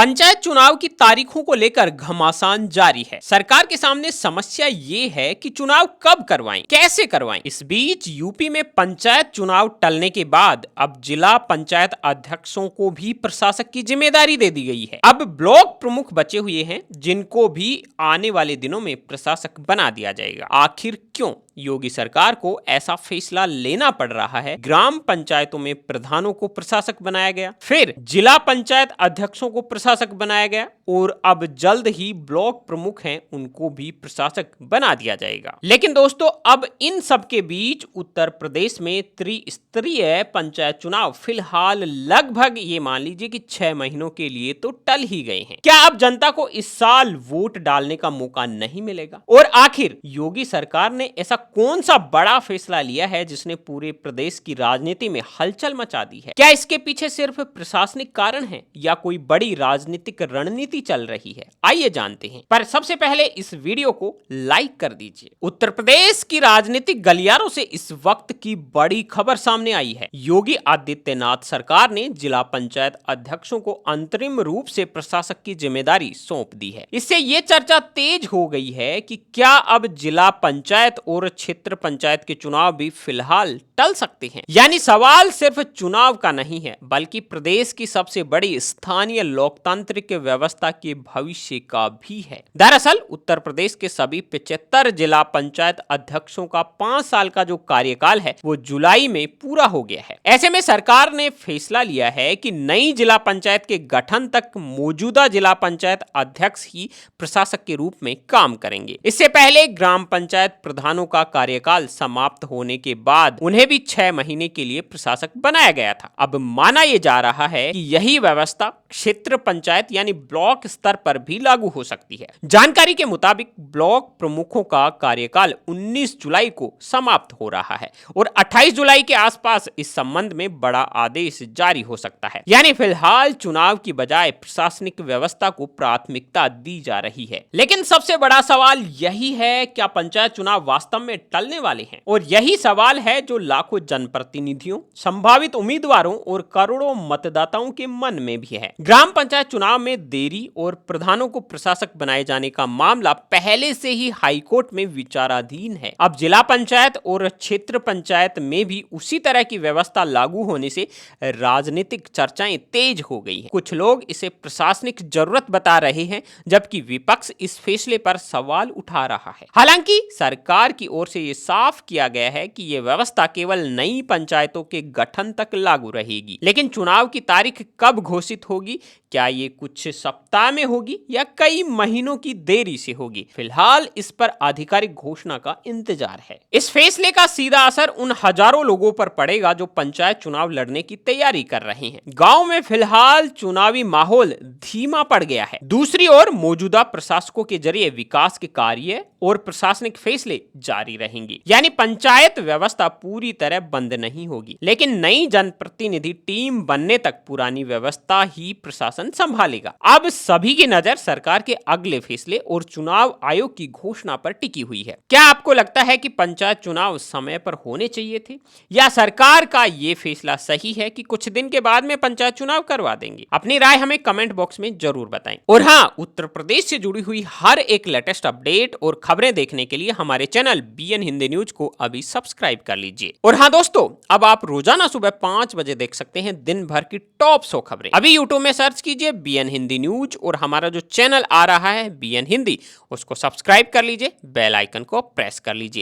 पंचायत चुनाव की तारीखों को लेकर घमासान जारी है। सरकार के सामने समस्या ये है कि चुनाव कब करवाएं, कैसे करवाएं। इस बीच यूपी में पंचायत चुनाव टलने के बाद अब जिला पंचायत अध्यक्षों को भी प्रशासक की जिम्मेदारी दे दी गई है। अब ब्लॉक प्रमुख बचे हुए हैं, जिनको भी आने वाले दिनों में प्रशासक बना दिया जाएगा। आखिर क्यों योगी सरकार को ऐसा फैसला लेना पड़ रहा है? ग्राम पंचायतों में प्रधानों को प्रशासक बनाया गया, फिर जिला पंचायत अध्यक्षों को प्रशासक बनाया गया और अब जल्द ही ब्लॉक प्रमुख हैं उनको भी प्रशासक बना दिया जाएगा। लेकिन दोस्तों, अब इन सब के बीच उत्तर प्रदेश में त्रिस्तरीय पंचायत चुनाव फिलहाल लगभग ये मान लीजिए कि 6 महीनों के लिए तो टल ही गए हैं। क्या अब जनता को इस साल वोट डालने का मौका नहीं मिलेगा? और आखिर योगी सरकार ने ऐसा कौन सा बड़ा फैसला लिया है जिसने पूरे प्रदेश की राजनीति में हलचल मचा दी है? क्या इसके पीछे सिर्फ प्रशासनिक कारण है या कोई बड़ी राजनीतिक रणनीति चल रही है? आइए जानते हैं, पर सबसे पहले इस वीडियो को लाइक कर दीजिए। उत्तर प्रदेश की राजनीतिक गलियारों से इस वक्त की बड़ी खबर सामने आई है। योगी आदित्यनाथ सरकार ने जिला पंचायत अध्यक्षों को अंतरिम रूप से प्रशासक की जिम्मेदारी सौंप दी है। इससे ये चर्चा तेज हो गई है कि क्या अब जिला पंचायत और क्षेत्र पंचायत के चुनाव भी फिलहाल टल सकते हैं। यानी सवाल सिर्फ चुनाव का नहीं है, बल्कि प्रदेश की सबसे बड़ी स्थानीय लोकतांत्रिक व्यवस्था के भविष्य का भी है। दरअसल उत्तर प्रदेश के सभी 75 जिला पंचायत अध्यक्षों का 5 साल का जो कार्यकाल है वो जुलाई में पूरा हो गया है। ऐसे में सरकार ने फैसला लिया है कि नई जिला पंचायत के गठन तक मौजूदा जिला पंचायत अध्यक्ष ही प्रशासक के रूप में काम करेंगे। इससे पहले ग्राम पंचायत प्रधानों का कार्यकाल समाप्त होने के बाद उन्हें भी 6 महीने के लिए प्रशासक बनाया गया था। अब माना यह जा रहा है कि यही व्यवस्था क्षेत्र पंचायत यानी ब्लॉक स्तर पर भी लागू हो सकती है। जानकारी के मुताबिक ब्लॉक प्रमुखों का कार्यकाल 19 जुलाई को समाप्त हो रहा है और 28 जुलाई के आसपास इस संबंध में बड़ा आदेश जारी हो सकता है। यानी फिलहाल चुनाव की बजाय प्रशासनिक व्यवस्था को प्राथमिकता दी जा रही है। लेकिन सबसे बड़ा सवाल यही है, क्या पंचायत चुनाव वास्तव में टलने वाले हैं? और यही सवाल है जो लाखों जनप्रतिनिधियों, संभावित उम्मीदवारों और करोड़ों मतदाताओं के मन में भी है। ग्राम पंचायत चुनाव में देरी और प्रधानों को प्रशासक बनाए जाने का मामला पहले से ही हाईकोर्ट में विचाराधीन है। अब जिला पंचायत और क्षेत्र पंचायत में भी उसी तरह की व्यवस्था लागू होने से राजनीतिक चर्चाएं तेज हो गई हैं। कुछ लोग इसे प्रशासनिक जरूरत बता रहे हैं, जबकि विपक्ष इस फैसले पर सवाल उठा रहा है। हालांकि सरकार की ओर से यह साफ किया गया है कि यह व्यवस्था केवल नई पंचायतों के गठन तक लागू रहेगी। लेकिन चुनाव की तारीख कब घोषित होगी, क्या ये कुछ सप्ताह में होगी या कई महीनों की देरी से होगी, फिलहाल इस पर आधिकारिक घोषणा का इंतजार है। इस फैसले का सीधा असर उन हजारों लोगों पर पड़ेगा जो पंचायत चुनाव लड़ने की तैयारी कर रहे हैं। गांव में फिलहाल चुनावी माहौल धीमा पड़ गया है। दूसरी ओर मौजूदा प्रशासकों के जरिए विकास के कार्य और प्रशासनिक फैसले जारी रहेंगे। यानी पंचायत व्यवस्था पूरी तरह बंद नहीं होगी, लेकिन नई जनप्रतिनिधि टीम बनने तक पुरानी व्यवस्था ही प्रशासन संभालेगा। अब सभी की नजर सरकार के अगले फैसले और चुनाव आयोग की घोषणा पर टिकी हुई है। क्या आपको लगता है कि पंचायत चुनाव समय पर होने चाहिए थे, या सरकार का ये फैसला सही है कि कुछ दिन के बाद में पंचायत चुनाव करवा देंगे? अपनी राय हमें कमेंट बॉक्स में जरूर बताएं। और हाँ, उत्तर प्रदेश से जुड़ी हुई हर एक लेटेस्ट अपडेट और खबरें देखने के लिए हमारे चैनल बीएन हिंदी न्यूज को अभी सब्सक्राइब कर लीजिए। और हाँ दोस्तों, अब आप रोजाना सुबह 5 बजे देख सकते हैं दिन भर की टॉप 100 खबरें। अभी यूट्यूब में सर्च कीजिए बीएन हिंदी न्यूज और हमारा जो चैनल आ रहा है बीएन हिंदी, उसको सब्सक्राइब कर लीजिए, बेल आइकन को प्रेस कर लीजिए।